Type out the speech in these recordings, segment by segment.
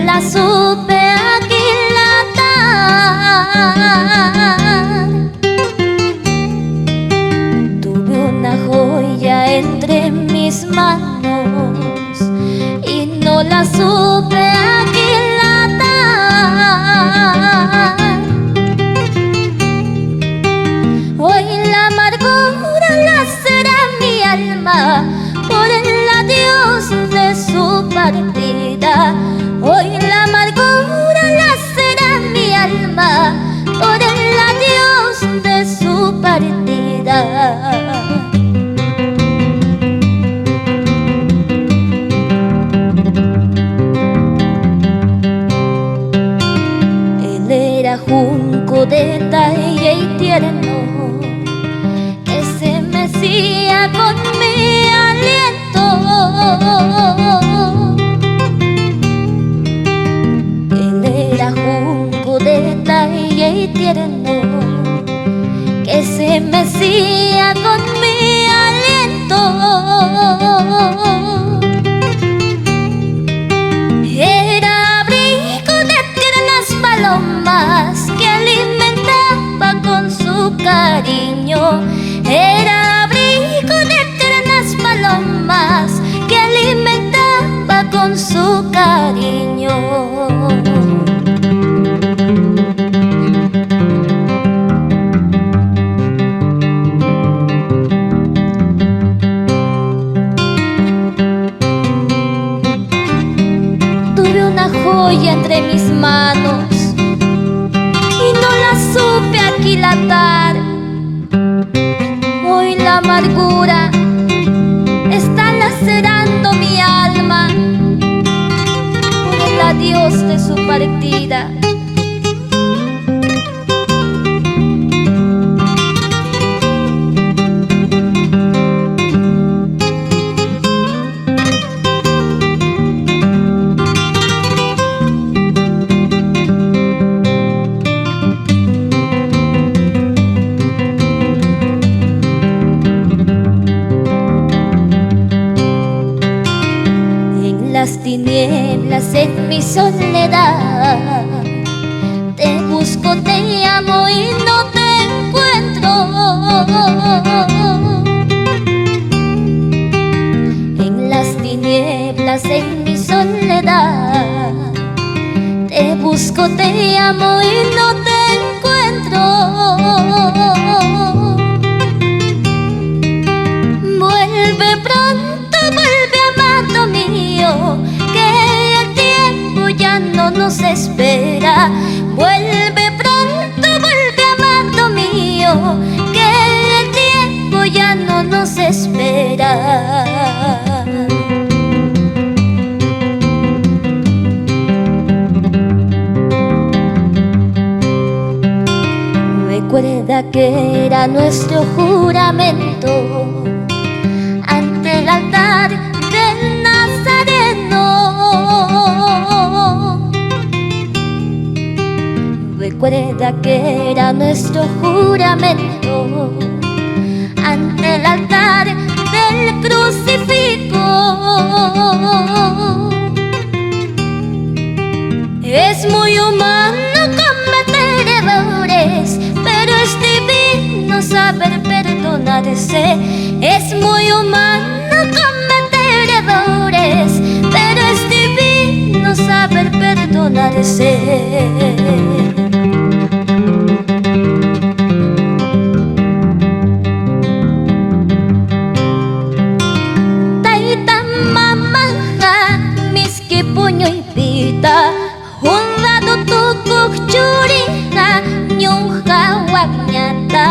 la supe aquilatar. Tuve una joya entre mis manos y no la supe aquilatar. Hoy la amargura lacera mi alma por el adiós de su partida. Hoy la amargura lacera mi alma por el adiós de su partida. Él era junco de talle y tierno, que se mecía con mi aliento. Él era junco de talle y tierno, que se mecía con mi aliento. Era abrigo de tiernas palomas que alimentaba con su cariño. Era abrigo de tiernas palomas que alimentaba con su cariño. Tuve una joya entre mis manos y no la supe aquilatar. Hoy la amargura está lacerando mi alma por el adiós de su partida. Las tinieblas en mi soledad, te busco, te llamo y no te encuentro. En las tinieblas en mi soledad, te busco, te llamo y no te encuentro. Vuelve pronto, vuelve amado mío, que el tiempo ya no nos espera. Vuelve pronto, vuelve amado mío, que el tiempo ya no nos espera. Recuerda que era nuestro juramento ante el altar del Nazareno. Recuerda que era nuestro juramento ante el altar del crucifijo. Es muy humano cometer errores, pero es divino saber perdonarse. Es muy humano cometer errores, pero es divino saber perdonarse. Taita mamaja, miski puño y pita, honrado tu kuchurija, ñuja guañata,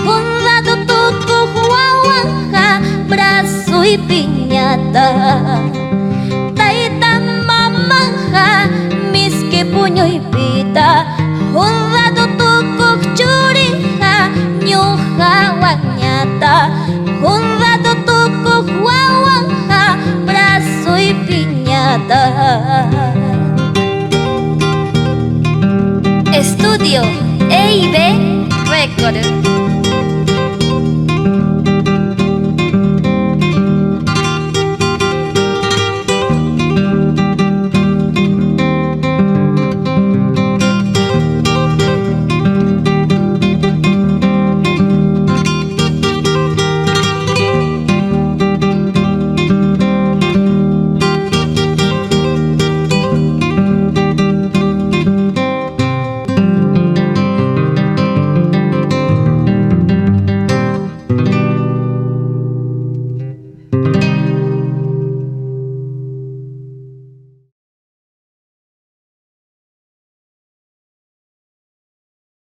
honrado tu kuhuahuanja, brazo y piñata. Taita mamaja, miski puño y pita, honrado tu kuchurija, ñuja guañata, honrado tu kuhuahuanja, brazo y piñata. Estudio EIB Record.